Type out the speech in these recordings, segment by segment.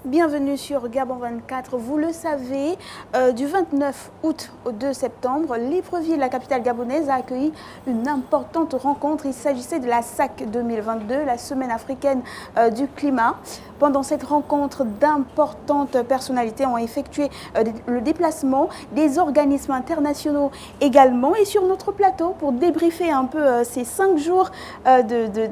Bienvenue sur Gabon 24. Vous le savez, du 29 août au 2 septembre, Libreville, la capitale gabonaise, a accueilli une importante rencontre. Il s'agissait de la SAC 2022, la Semaine africaine du climat. Pendant cette rencontre, d'importantes personnalités ont effectué le déplacement, des organismes internationaux également. Et sur notre plateau, pour débriefer un peu ces 5 jours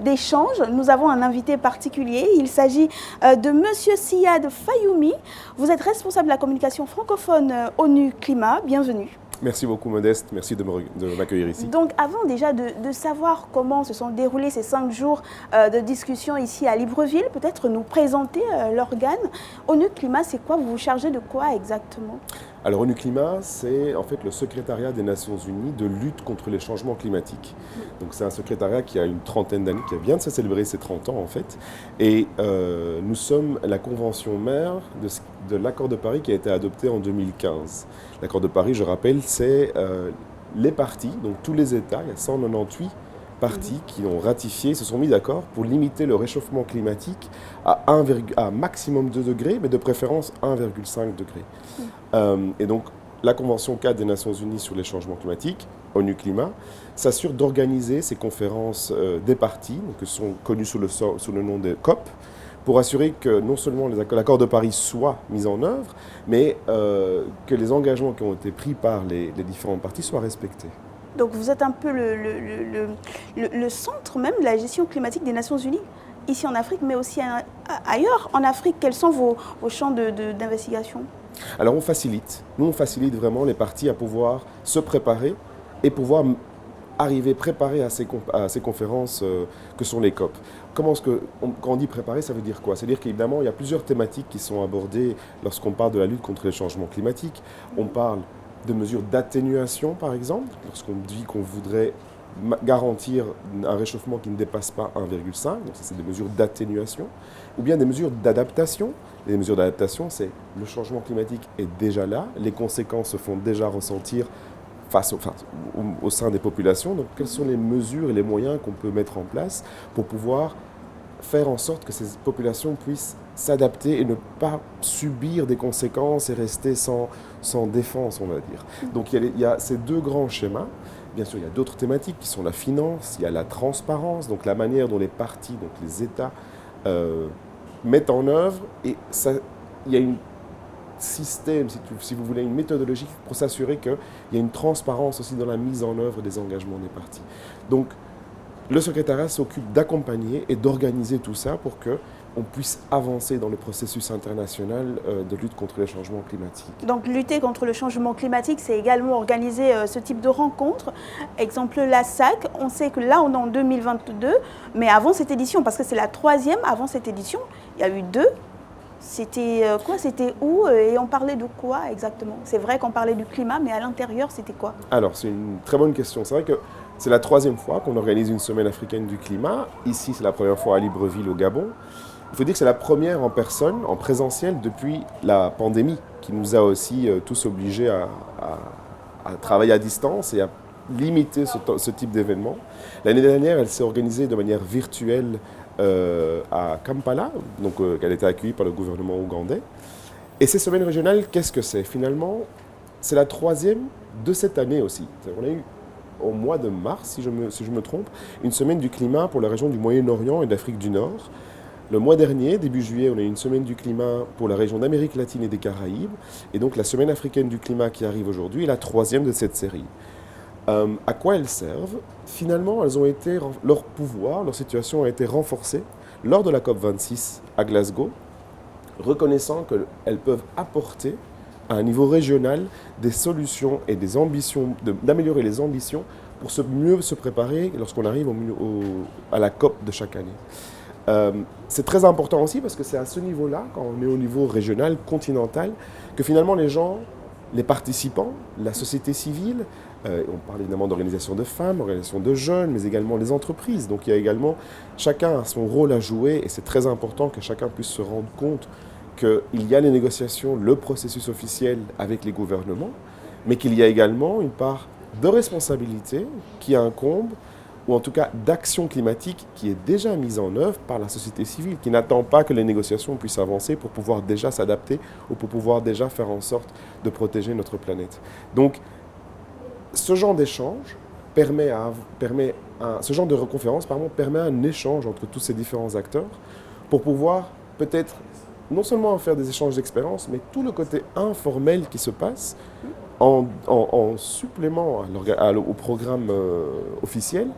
d'échange, nous avons un invité particulier. Il s'agit de Monsieur Siyad Fayoumi. Vous êtes responsable de la communication francophone ONU Climat. Bienvenue. Merci beaucoup Modeste, merci de m'accueillir ici. Donc avant déjà de savoir comment se sont déroulés ces 5 jours de discussion ici à Libreville, peut-être nous présenter l'organe. ONU Climat, c'est quoi? Vous vous chargez de quoi exactement? Alors ONU Climat, c'est en fait le secrétariat des Nations Unies de lutte contre les changements climatiques. Donc c'est un secrétariat qui a une trentaine d'années, qui vient de se célébrer ses 30 ans en fait. Et nous sommes la convention mère de l'accord de Paris qui a été adopté en 2015. L'accord de Paris, je rappelle, c'est les partis, donc tous les États, il y a 198 partis qui ont ratifié, se sont mis d'accord pour limiter le réchauffement climatique à maximum 2 degrés, mais de préférence 1,5 degré. Et donc, la Convention cadre des Nations Unies sur les changements climatiques, ONU Climat, s'assure d'organiser ces conférences des partis, donc, qui sont connues sous le nom de COP, pour assurer que non seulement l'accord de Paris soit mis en œuvre, mais que les engagements qui ont été pris par les différents partis soient respectés. Donc vous êtes un peu le centre même de la gestion climatique des Nations Unies, ici en Afrique, mais aussi ailleurs en Afrique. Quels sont vos champs d'investigation? Alors on facilite. Nous, on facilite vraiment les partis à pouvoir se préparer et pouvoir arriver préparés à ces conférences que sont les COP. Quand on dit préparer, ça veut dire quoi? C'est-à-dire qu'évidemment, il y a plusieurs thématiques qui sont abordées lorsqu'on parle de la lutte contre les changements climatiques. On parle de mesures d'atténuation, par exemple, lorsqu'on dit qu'on voudrait garantir un réchauffement qui ne dépasse pas 1,5, donc ça c'est des mesures d'atténuation, ou bien des mesures d'adaptation. Les mesures d'adaptation, c'est le changement climatique est déjà là, les conséquences se font déjà ressentir au sein des populations. Donc quelles sont les mesures et les moyens qu'on peut mettre en place pour pouvoir faire en sorte que ces populations puissent s'adapter et ne pas subir des conséquences et rester sans défense, on va dire. Donc il y a ces 2 grands schémas. Bien sûr, il y a d'autres thématiques qui sont la finance, il y a la transparence, donc la manière dont les partis, donc les États, mettent en œuvre. Et ça, il y a un système, si vous voulez, une méthodologie pour s'assurer qu'il y a une transparence aussi dans la mise en œuvre des engagements des partis. Donc, le secrétariat s'occupe d'accompagner et d'organiser tout ça pour qu'on puisse avancer dans le processus international de lutte contre les changements climatiques. Donc lutter contre le changement climatique, c'est également organiser ce type de rencontres. Exemple la SAC, on sait que là on est en 2022, mais avant cette édition, parce que c'est la 3e, avant cette édition, il y a eu 2. C'était quoi? C'était où? Et on parlait de quoi exactement? C'est vrai qu'on parlait du climat, mais à l'intérieur, c'était quoi? Alors, c'est une très bonne question. C'est vrai que c'est la 3e fois qu'on organise une semaine africaine du climat. Ici, c'est la première fois à Libreville, au Gabon. Il faut dire que c'est la première en personne, en présentiel, depuis la pandémie, qui nous a aussi tous obligés à travailler à distance et à limiter ce type d'événement. L'année dernière, elle s'est organisée de manière virtuelle à Kampala, donc elle a été accueillie par le gouvernement ougandais. Et ces semaines régionales, qu'est-ce que c'est? Finalement, c'est la 3e de cette année aussi. On a eu au mois de mars, si je me trompe, une semaine du climat pour la région du Moyen-Orient et d'Afrique du Nord. Le mois dernier, début juillet, on a eu une semaine du climat pour la région d'Amérique latine et des Caraïbes. Et donc la semaine africaine du climat qui arrive aujourd'hui est la 3e de cette série. À quoi elles servent? Finalement, leur pouvoir, leur situation a été renforcée lors de la COP26 à Glasgow, reconnaissant qu'elles peuvent apporter à un niveau régional des solutions et des ambitions, d'améliorer les ambitions pour mieux se préparer lorsqu'on arrive à la COP de chaque année. C'est très important aussi parce que c'est à ce niveau-là, quand on est au niveau régional, continental, que finalement les participants, la société civile, on parle évidemment d'organisation de femmes, d'organisation de jeunes, mais également les entreprises. Donc il y a également, chacun a son rôle à jouer et c'est très important que chacun puisse se rendre compte qu'il y a les négociations, le processus officiel avec les gouvernements, mais qu'il y a également une part de responsabilité qui incombe ou en tout cas d'action climatique qui est déjà mise en œuvre par la société civile, qui n'attend pas que les négociations puissent avancer pour pouvoir déjà s'adapter ou pour pouvoir déjà faire en sorte de protéger notre planète. Donc, ce genre d'échange ce genre de conférence permet un échange entre tous ces différents acteurs pour pouvoir peut-être non seulement faire des échanges d'expériences, mais tout le côté informel qui se passe en supplément au programme officiel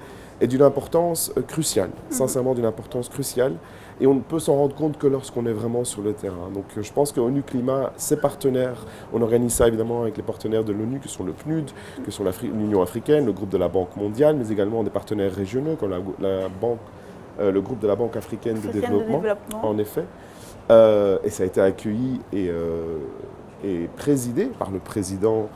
est d'une importance cruciale, sincèrement d'une importance cruciale. Et on ne peut s'en rendre compte que lorsqu'on est vraiment sur le terrain. Donc je pense que ONU Climat, ses partenaires, on organise ça évidemment avec les partenaires de l'ONU, que sont le PNUD, que sont l'Union africaine, le groupe de la Banque mondiale, mais également des partenaires régionaux comme le groupe de la Banque africaine de développement, en effet. Et ça a été accueilli et présidé par le président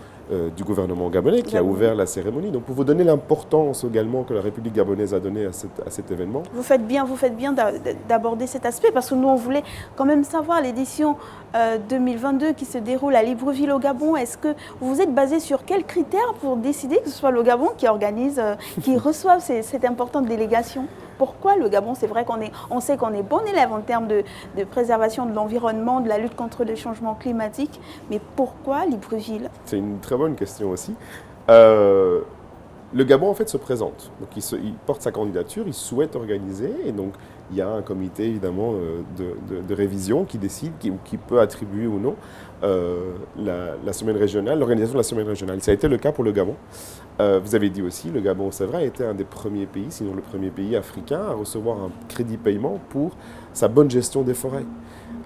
du gouvernement gabonais qui a ouvert la cérémonie. Donc pour vous donner l'importance également que la République gabonaise a donnée à cet événement. Vous faites bien d'aborder cet aspect parce que nous on voulait quand même savoir l'édition 2022 qui se déroule à Libreville au Gabon. Est-ce que vous vous êtes basé sur quels critères pour décider que ce soit le Gabon qui organise, qui reçoive cette importante délégation? Pourquoi le Gabon? C'est vrai on sait qu'on est bon élève en termes de préservation de l'environnement, de la lutte contre le changement climatique, mais pourquoi Libreville? C'est une très bonne question aussi. Le Gabon en fait se présente, donc il porte sa candidature, il souhaite organiser, et donc il y a un comité évidemment de révision qui décide, qui peut attribuer ou non la semaine régionale, l'organisation de la semaine régionale. Ça a été le cas pour le Gabon. Vous avez dit aussi, le Gabon, c'est vrai, a été un des premiers pays, sinon le premier pays africain à recevoir un crédit paiement pour sa bonne gestion des forêts.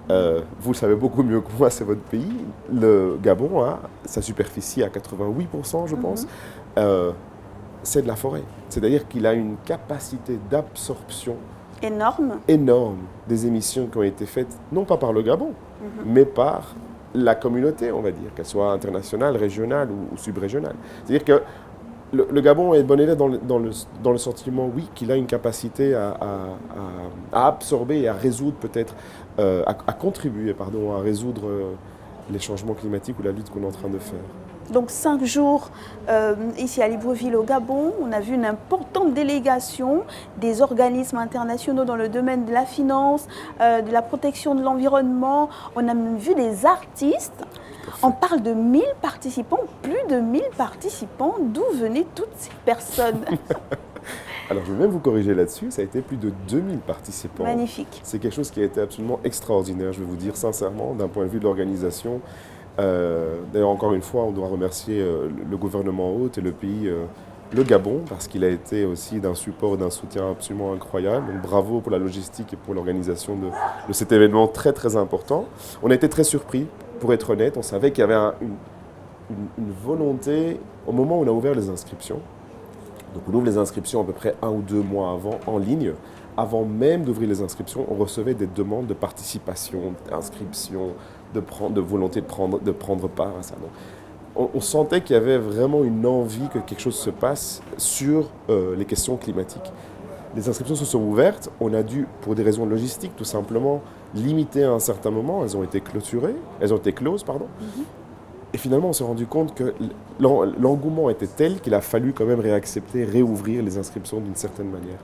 Vous le savez beaucoup mieux que moi, c'est votre pays. Le Gabon a sa superficie à 88%, je pense. C'est de la forêt. C'est-à-dire qu'il a une capacité d'absorption énorme des émissions qui ont été faites, non pas par le Gabon, mais par la communauté, on va dire, qu'elle soit internationale, régionale ou subrégionale. C'est-à-dire que le Gabon est bon élève dans le sentiment, oui, qu'il a une capacité à absorber et à résoudre peut-être, à contribuer, à résoudre les changements climatiques ou la lutte qu'on est en train de faire. Donc 5 jours ici à Libreville au Gabon, on a vu une importante délégation des organismes internationaux dans le domaine de la finance, de la protection de l'environnement. On a même vu des artistes. On parle de 1000 participants, plus de 1000 participants. D'où venaient toutes ces personnes? Alors je vais même vous corriger là-dessus, ça a été plus de 2000 participants. Magnifique. C'est quelque chose qui a été absolument extraordinaire, je vais vous dire sincèrement, d'un point de vue de l'organisation. D'ailleurs, encore une fois, on doit remercier le gouvernement hôte et le pays, le Gabon, parce qu'il a été aussi d'un support, d'un soutien absolument incroyable. Donc bravo pour la logistique et pour l'organisation de cet événement très très important. On a été très surpris, pour être honnête. On savait qu'il y avait une volonté au moment où on a ouvert les inscriptions. Donc on ouvre les inscriptions à peu près 1 ou 2 mois avant, en ligne. Avant même d'ouvrir les inscriptions, on recevait des demandes de participation, d'inscription, de volonté de prendre part à ça. Donc, on sentait qu'il y avait vraiment une envie que quelque chose se passe sur les questions climatiques. Les inscriptions se sont ouvertes, on a dû, pour des raisons logistiques, tout simplement limiter à un certain moment, elles ont été closes. Et finalement, on s'est rendu compte que l'engouement était tel qu'il a fallu quand même réouvrir les inscriptions d'une certaine manière.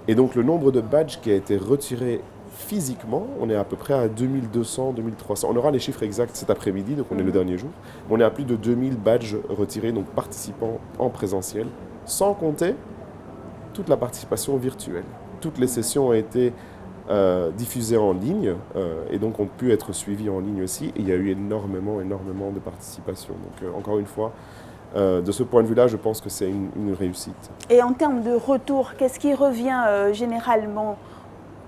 Et donc le nombre de badges qui a été retiré physiquement, on est à peu près à 2200, 2300. On aura les chiffres exacts cet après-midi, donc on est le dernier jour. On est à plus de 2000 badges retirés, donc participants en présentiel, sans compter toute la participation virtuelle. Toutes les sessions ont été diffusées en ligne et donc ont pu être suivies en ligne aussi. Et il y a eu énormément de participation. Donc encore une fois, de ce point de vue-là, je pense que c'est une réussite. Et en termes de retour, qu'est-ce qui revient généralement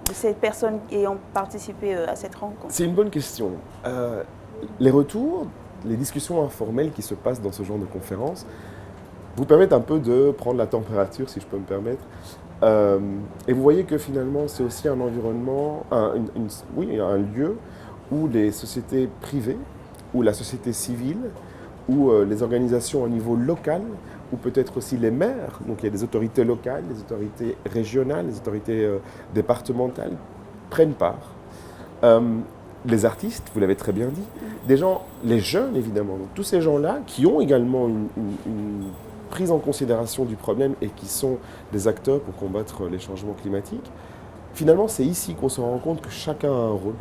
de ces personnes qui ont participé à cette rencontre? C'est une bonne question. Les retours, les discussions informelles qui se passent dans ce genre de conférences vous permettent un peu de prendre la température, si je peux me permettre. Et vous voyez que finalement, c'est aussi un environnement, un lieu où les sociétés privées, où la société civile, où les organisations au niveau local, ou peut-être aussi les maires, donc il y a des autorités locales, des autorités régionales, des autorités départementales, prennent part. Les artistes, vous l'avez très bien dit, les jeunes évidemment, donc tous ces gens-là qui ont également une prise en considération du problème et qui sont des acteurs pour combattre les changements climatiques, finalement, c'est ici qu'on se rend compte que chacun a un rôle,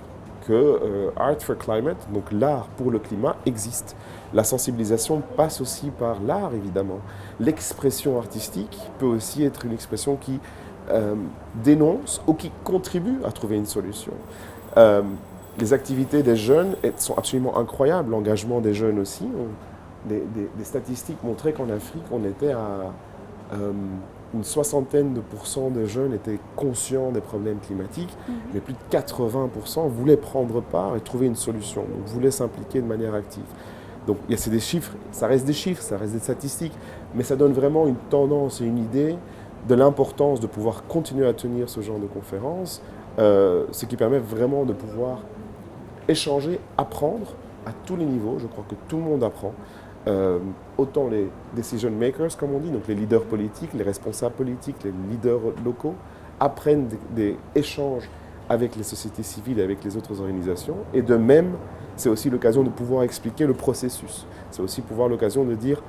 que Art for Climate, donc l'art pour le climat, existe. La sensibilisation passe aussi par l'art, évidemment. L'expression artistique peut aussi être une expression qui dénonce ou qui contribue à trouver une solution. Les activités des jeunes sont absolument incroyables, l'engagement des jeunes aussi. Des statistiques montraient qu'en Afrique, on était à une 60% de jeunes étaient conscients des problèmes climatiques, mais plus de 80% voulaient prendre part et trouver une solution, donc voulaient s'impliquer de manière active. Donc c'est des chiffres, ça reste des statistiques, mais ça donne vraiment une tendance et une idée de l'importance de pouvoir continuer à tenir ce genre de conférences, ce qui permet vraiment de pouvoir échanger, apprendre à tous les niveaux. Je crois que tout le monde apprend. Autant les decision makers, comme on dit, donc les leaders politiques, les responsables politiques, les leaders locaux, apprennent des échanges avec les sociétés civiles et avec les autres organisations. Et de même, c'est aussi l'occasion de pouvoir expliquer le processus. C'est aussi pouvoir l'occasion de dire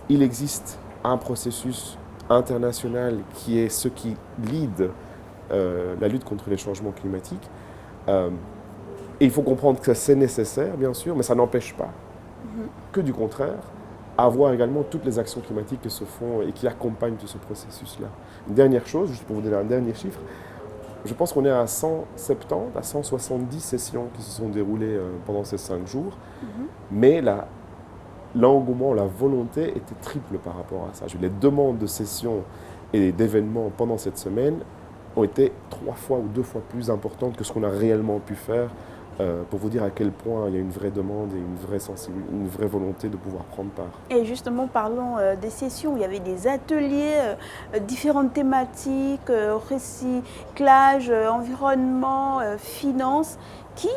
il existe un processus international qui est ce qui lead la lutte contre les changements climatiques. Et il faut comprendre que c'est nécessaire, bien sûr, mais ça n'empêche pas que du contraire, à voir également toutes les actions climatiques qui se font et qui accompagnent tout ce processus-là. Une dernière chose, juste pour vous donner un dernier chiffre, je pense qu'on est à 170, à 170 sessions qui se sont déroulées pendant ces 5 jours, mais l'engouement, la volonté était triple par rapport à ça. Les demandes de sessions et d'événements pendant cette semaine ont été 3 fois ou 2 fois plus importantes que ce qu'on a réellement pu faire, pour vous dire à quel point il y a une vraie demande et une vraie volonté de pouvoir prendre part. Et justement, parlons des sessions où il y avait des ateliers, différentes thématiques, recyclage, environnement, finances. Qui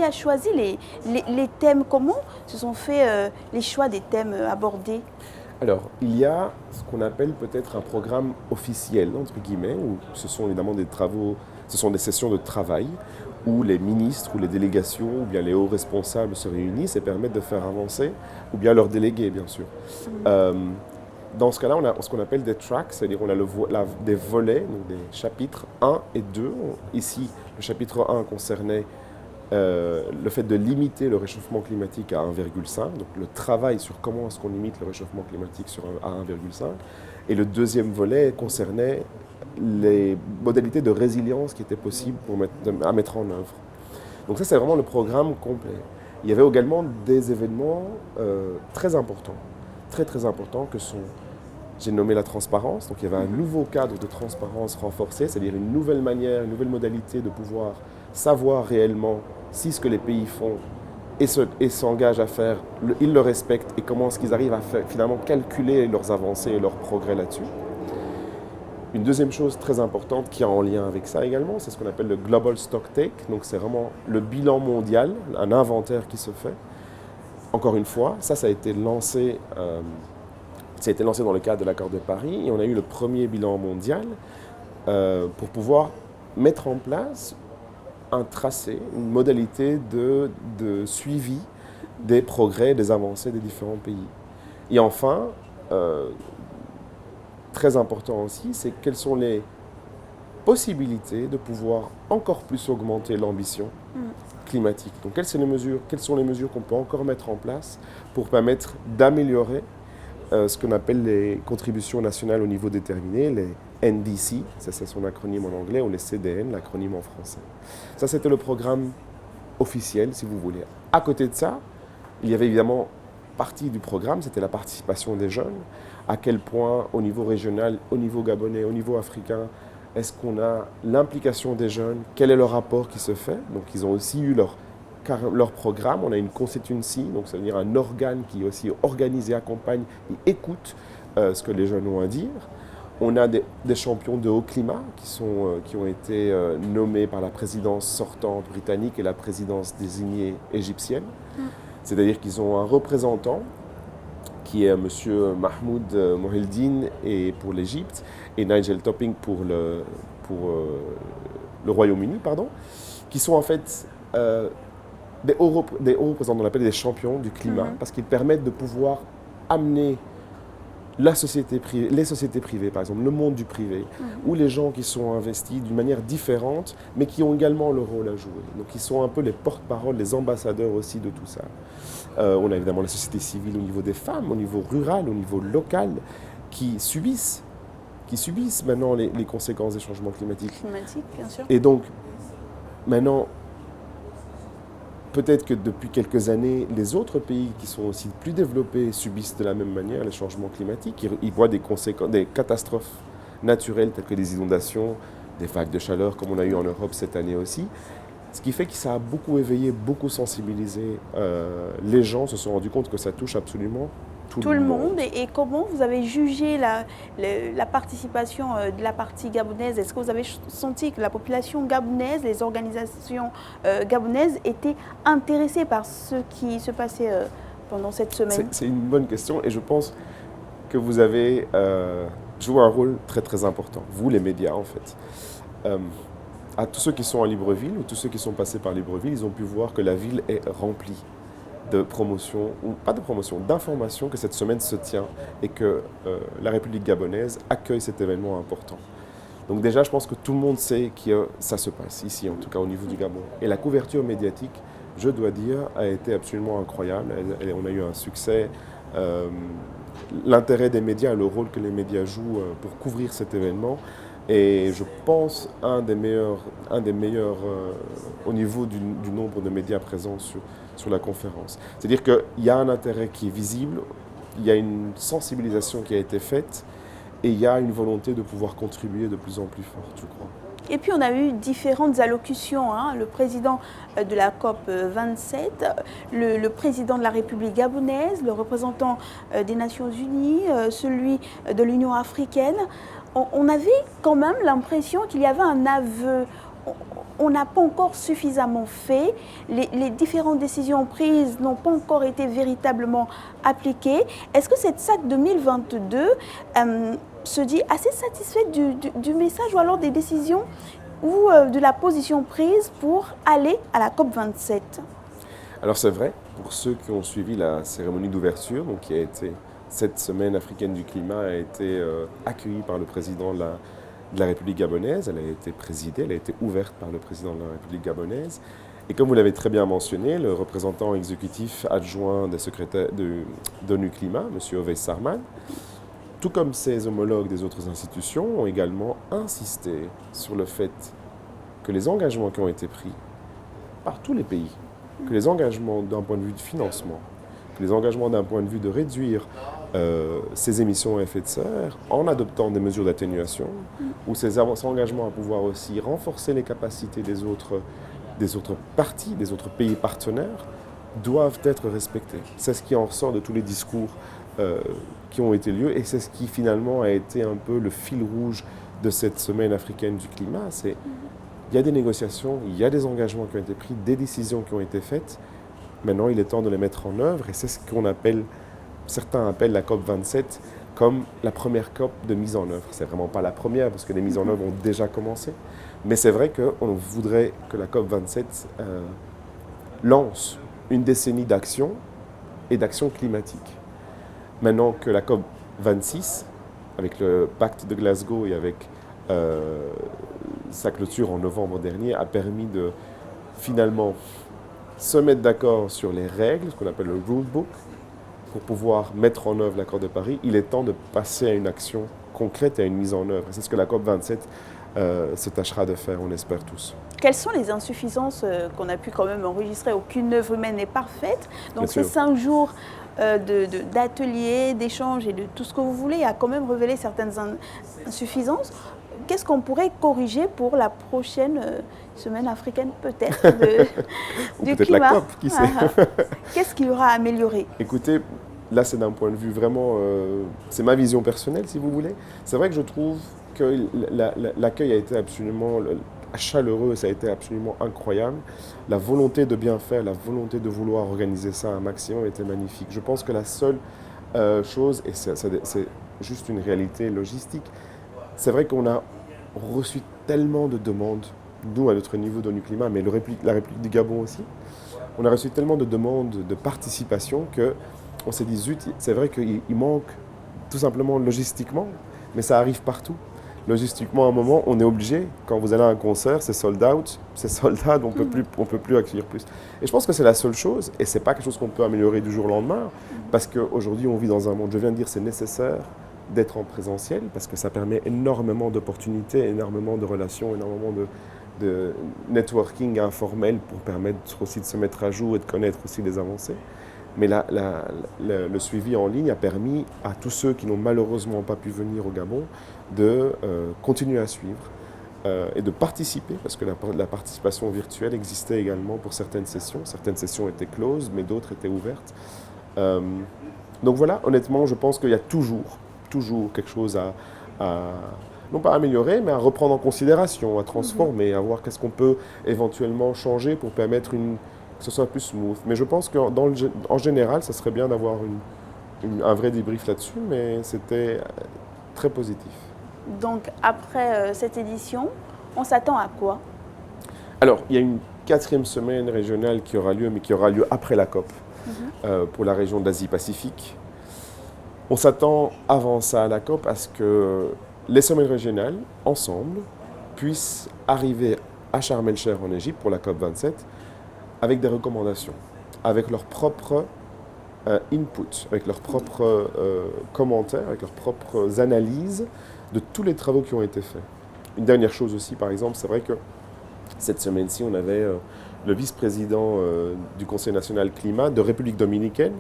a choisi les thèmes? Comment se sont faits les choix des thèmes abordés? Alors, il y a ce qu'on appelle peut-être un programme officiel, entre guillemets, où ce sont évidemment des travaux, ce sont des sessions de travail, où les ministres ou les délégations ou bien les hauts responsables se réunissent et permettent de faire avancer, ou bien leurs délégués, bien sûr. Dans ce cas-là, on a ce qu'on appelle des tracks, c'est-à-dire on a des volets, donc des chapitres 1 et 2. Ici, le chapitre 1 concernait le fait de limiter le réchauffement climatique à 1,5, donc le travail sur comment est-ce qu'on limite le réchauffement climatique à 1,5. Et le deuxième volet concernait les modalités de résilience qui étaient possibles à mettre en œuvre. Donc ça, c'est vraiment le programme complet. Il y avait également des événements très importants, très importants, j'ai nommé la transparence. Donc il y avait un nouveau cadre de transparence renforcé, c'est-à-dire une nouvelle manière, une nouvelle modalité de pouvoir savoir réellement si ce que les pays font et s'engagent à faire, ils le respectent et comment est-ce qu'ils arrivent à finalement calculer leurs avancées et leurs progrès là-dessus. Une deuxième chose très importante qui est en lien avec ça également, c'est ce qu'on appelle le Global Stock Take. Donc c'est vraiment le bilan mondial, un inventaire qui se fait. Encore une fois, ça a été lancé dans le cadre de l'accord de Paris et on a eu le premier bilan mondial pour pouvoir mettre en place un tracé, une modalité de suivi des progrès, des avancées des différents pays. Et enfin, très important aussi, c'est quelles sont les possibilités de pouvoir encore plus augmenter l'ambition climatique. Donc quelles sont les mesures qu'on peut encore mettre en place pour permettre d'améliorer ce qu'on appelle les contributions nationales au niveau déterminé, les NDC, ça c'est son acronyme en anglais, ou les CDN, l'acronyme en français. Ça c'était le programme officiel, si vous voulez. À côté de ça, il y avait évidemment partie du programme, c'était la participation des jeunes. À quel point, au niveau régional, au niveau gabonais, au niveau africain, est-ce qu'on a l'implication des jeunes? Quel est le rapport qui se fait? Donc ils ont aussi eu leur programme. On a une constituency, donc c'est-à-dire un organe qui aussi organise et accompagne et écoute ce que les jeunes ont à dire. On a des champions de haut climat qui ont été nommés par la présidence sortante britannique et la présidence désignée égyptienne. C'est-à-dire qu'ils ont un représentant qui est M. Mahmoud Mohieldine pour l'Égypte et Nigel Topping pour le Royaume-Uni, qui sont en fait des hauts représentants, on appelle des champions du climat, parce qu'ils permettent de pouvoir amener les sociétés privées, par exemple, le monde du privé, ou les gens qui sont investis d'une manière différente, mais qui ont également leur rôle à jouer. Donc, ils sont un peu les porte-parole, les ambassadeurs aussi de tout ça. On a évidemment la société civile au niveau des femmes, au niveau rural, au niveau local, qui subissent maintenant les conséquences des changements climatiques. Climatique, bien sûr. Et donc, maintenant, peut-être que depuis quelques années, les autres pays qui sont aussi plus développés subissent de la même manière les changements climatiques. Ils voient des conséquences, des catastrophes naturelles telles que des inondations, des vagues de chaleur comme on a eu en Europe cette année aussi. Ce qui fait que ça a beaucoup éveillé, beaucoup sensibilisé. Les gens se sont rendus compte que ça touche absolument tout le monde. Et comment vous avez jugé la participation de la partie gabonaise? Est-ce que vous avez senti que la population gabonaise, les organisations gabonaises étaient intéressées par ce qui se passait pendant cette semaine? C'est une bonne question et je pense que vous avez joué un rôle très très important, vous les médias en fait. À tous ceux qui sont à Libreville ou tous ceux qui sont passés par Libreville, ils ont pu voir que la ville est remplie de promotion, ou pas de promotion, d'information que cette semaine se tient et que la République gabonaise accueille cet événement important. Donc déjà, je pense que tout le monde sait que ça se passe ici, en tout cas au niveau du Gabon. Et la couverture médiatique, je dois dire, a été absolument incroyable. On a eu un succès. L'intérêt des médias, le rôle que les médias jouent pour couvrir cet événement, et je pense un des meilleurs au niveau du nombre de médias présents sur la conférence. C'est-à-dire qu'il y a un intérêt qui est visible, il y a une sensibilisation qui a été faite et il y a une volonté de pouvoir contribuer de plus en plus forte, je crois. Et puis on a eu différentes allocutions, le président de la COP 27, le président de la République gabonaise, le représentant des Nations Unies, celui de l'Union africaine. On avait quand même l'impression qu'il y avait un aveu. On n'a pas encore suffisamment fait, les différentes décisions prises n'ont pas encore été véritablement appliquées. Est-ce que cette SAC 2022 se dit assez satisfaite du message ou alors des décisions ou de la position prise pour aller à la COP 27? Alors c'est vrai, pour ceux qui ont suivi la cérémonie d'ouverture, donc qui a été cette semaine africaine du climat, a été accueillie par le président de la République gabonaise. Elle a été présidée, elle a été ouverte par le président de la République gabonaise. Et comme vous l'avez très bien mentionné, le représentant exécutif adjoint des secrétaires d'ONU Climat, M. Ovais Sarman, tout comme ses homologues des autres institutions, ont également insisté sur le fait que les engagements qui ont été pris par tous les pays, que les engagements d'un point de vue de financement, que les engagements d'un point de vue de réduire ces émissions à effet de serre en adoptant des mesures d'atténuation, ou ces engagements à pouvoir aussi renforcer les capacités des autres parties, des autres pays partenaires, doivent être respectés. C'est ce qui en ressort de tous les discours qui ont été lieux et c'est ce qui finalement a été un peu le fil rouge de cette semaine africaine du climat. Il y a des négociations, il y a des engagements qui ont été pris, des décisions qui ont été faites. Maintenant, il est temps de les mettre en œuvre et c'est ce qu'on appelle, certains appellent la COP 27 comme la première COP de mise en œuvre. C'est vraiment pas la première parce que les mises en œuvre ont déjà commencé. Mais c'est vrai qu'on voudrait que la COP 27 lance une décennie d'action et d'action climatique. Maintenant que la COP 26, avec le pacte de Glasgow et avec sa clôture en novembre dernier, a permis de finalement se mettre d'accord sur les règles, ce qu'on appelle le rule book, pour pouvoir mettre en œuvre l'accord de Paris, il est temps de passer à une action concrète et à une mise en œuvre. Et c'est ce que la COP 27 se tâchera de faire, on espère tous. Quelles sont les insuffisances qu'on a pu quand même enregistrer? Aucune œuvre humaine n'est parfaite. Donc ces 5 jours d'ateliers, d'échanges et de tout ce que vous voulez a quand même révélé certaines insuffisances. Qu'est-ce qu'on pourrait corriger pour la prochaine semaine africaine peut-être du peut-être climat? La COP, qui sait. Qu'est-ce qu'il y aura à améliorer? Écoutez, là c'est d'un point de vue vraiment, c'est ma vision personnelle si vous voulez. C'est vrai que je trouve que l'accueil a été absolument chaleureux, ça a été absolument incroyable. La volonté de bien faire, la volonté de vouloir organiser ça un maximum était magnifique. Je pense que la seule chose, et c'est juste une réalité logistique, c'est vrai qu'on a reçu tellement de demandes, nous à notre niveau d'ONU Climat, mais la République du Gabon aussi, on a reçu tellement de demandes de participation qu'on s'est dit, zut, c'est vrai qu'il manque tout simplement logistiquement, mais ça arrive partout. Logistiquement, à un moment, on est obligé. Quand vous allez à un concert, c'est sold out, c'est sold out, on peut plus accueillir plus. Et je pense que c'est la seule chose, et c'est pas quelque chose qu'on peut améliorer du jour au lendemain, parce qu'aujourd'hui, on vit dans un monde, je viens de dire, c'est nécessaire d'être en présentiel, parce que ça permet énormément d'opportunités, énormément de relations, énormément de networking informel pour permettre aussi de se mettre à jour et de connaître aussi les avancées. Mais le suivi en ligne a permis à tous ceux qui n'ont malheureusement pas pu venir au Gabon de continuer à suivre et de participer, parce que la participation virtuelle existait également pour certaines sessions. Certaines sessions étaient closes, mais d'autres étaient ouvertes. Donc voilà, honnêtement, je pense qu'il y a toujours quelque chose non pas améliorer, mais à reprendre en considération, à transformer, à voir qu'est-ce qu'on peut éventuellement changer pour permettre que ce soit plus smooth. Mais je pense qu'en général, ça serait bien d'avoir un vrai débrief là-dessus, mais c'était très positif. Donc, après cette édition, on s'attend à quoi? Alors, il y a une 4e semaine régionale qui aura lieu, mais qui aura lieu après la COP, pour la région d'Asie-Pacifique. On s'attend avant ça à la COP à ce que les semaines régionales, ensemble, puissent arriver à Sharm el-Sheikh en Égypte pour la COP 27, avec des recommandations, avec leurs propres inputs, avec leurs propres commentaires, avec leurs propres analyses de tous les travaux qui ont été faits. Une dernière chose aussi, par exemple, c'est vrai que cette semaine-ci, on avait le vice-président du Conseil national climat de République dominicaine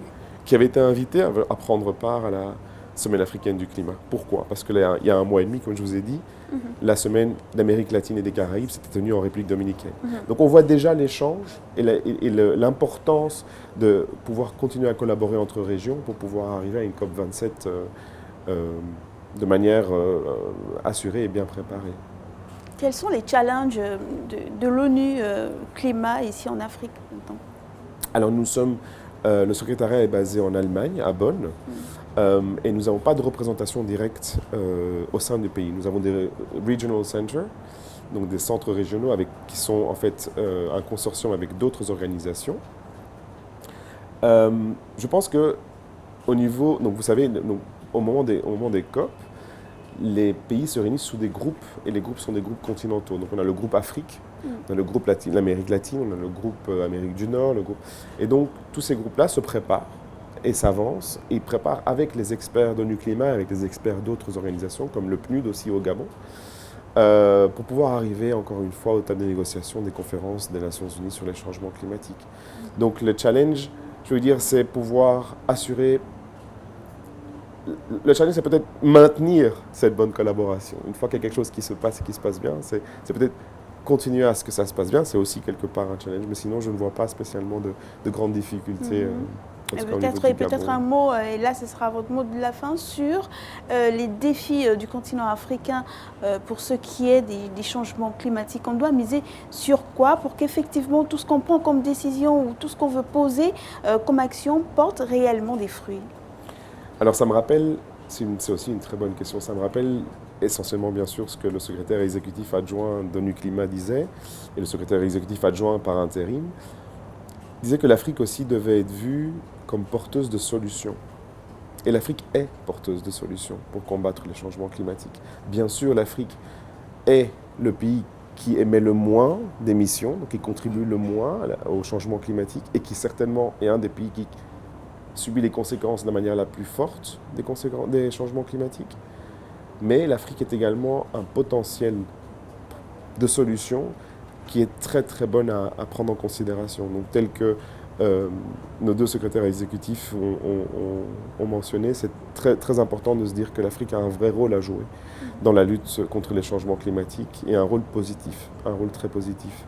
qui avait été invité à prendre part à la Semaine africaine du climat. Pourquoi? Parce qu'il y a un mois et demi, comme je vous ai dit, la semaine d'Amérique latine et des Caraïbes s'était tenue en République dominicaine. Donc on voit déjà l'échange et l'importance de pouvoir continuer à collaborer entre régions pour pouvoir arriver à une COP27 de manière assurée et bien préparée. Quels sont les challenges de l'ONU climat ici en Afrique? Alors nous sommes, le secrétariat est basé en Allemagne, à Bonn. Et nous n'avons pas de représentation directe au sein du pays. Nous avons des regional centers, donc des centres régionaux qui sont en fait un consortium avec d'autres organisations. Je pense que au niveau, donc vous savez, donc, au moment des COP, les pays se réunissent sous des groupes, et les groupes sont des groupes continentaux. Donc on a le groupe Afrique, on a le groupe l'Amérique latine, on a le groupe Amérique du Nord, et donc tous ces groupes-là se préparent et s'avancent et préparent avec les experts d'ONU Climat, avec les experts d'autres organisations, comme le PNUD aussi au Gabon, pour pouvoir arriver encore une fois au table de négociation des conférences des Nations Unies sur les changements climatiques. Donc le challenge, je veux dire, c'est pouvoir assurer. Le challenge, c'est peut-être maintenir cette bonne collaboration. Une fois qu'il y a quelque chose qui se passe et qui se passe bien, c'est peut-être continuer à ce que ça se passe bien. C'est aussi quelque part un challenge, mais sinon, je ne vois pas spécialement de grandes difficultés. Peut-être un mot, et là ce sera votre mot de la fin, sur les défis du continent africain pour ce qui est des changements climatiques. On doit miser sur quoi pour qu'effectivement tout ce qu'on prend comme décision ou tout ce qu'on veut poser comme action porte réellement des fruits? Alors ça me rappelle, c'est aussi une très bonne question, ça me rappelle essentiellement bien sûr ce que le secrétaire exécutif adjoint d'ONU Climat disait, et le secrétaire exécutif adjoint par intérim, disait que l'Afrique aussi devait être vue comme porteuse de solutions. Et l'Afrique est porteuse de solutions pour combattre les changements climatiques. Bien sûr, l'Afrique est le pays qui émet le moins d'émissions, donc qui contribue le moins au changement climatique, et qui certainement est un des pays qui subit les conséquences de la manière la plus forte des changements climatiques. Mais l'Afrique est également un potentiel de solutions qui est très très bonne à prendre en considération. Donc, tel que nos deux secrétaires exécutifs ont mentionné, c'est très, très important de se dire que l'Afrique a un vrai rôle à jouer dans la lutte contre les changements climatiques et un rôle positif, un rôle très positif.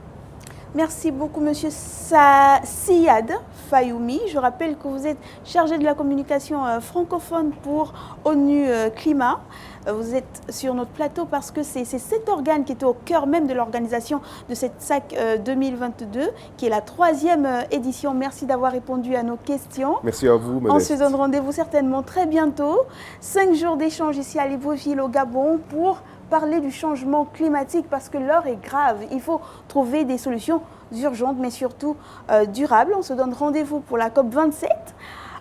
Merci beaucoup, Monsieur Siyad Fayoumi. Je rappelle que vous êtes chargé de la communication francophone pour ONU Climat. Vous êtes sur notre plateau parce que c'est cet organe qui était au cœur même de l'organisation de cette SAC 2022, qui est la 3e édition. Merci d'avoir répondu à nos questions. Merci à vous, Modeste. On se donne rendez-vous certainement très bientôt. 5 jours d'échange ici à Libreville, au Gabon, pour parler du changement climatique, parce que l'heure est grave. Il faut trouver des solutions urgentes, mais surtout durables. On se donne rendez-vous pour la COP 27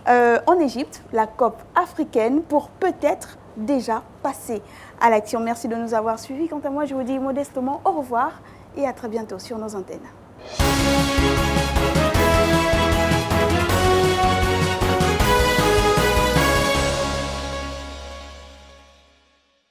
en Égypte, la COP africaine, pour peut-être déjà passer à l'action. Merci de nous avoir suivis. Quant à moi, je vous dis modestement au revoir et à très bientôt sur nos antennes.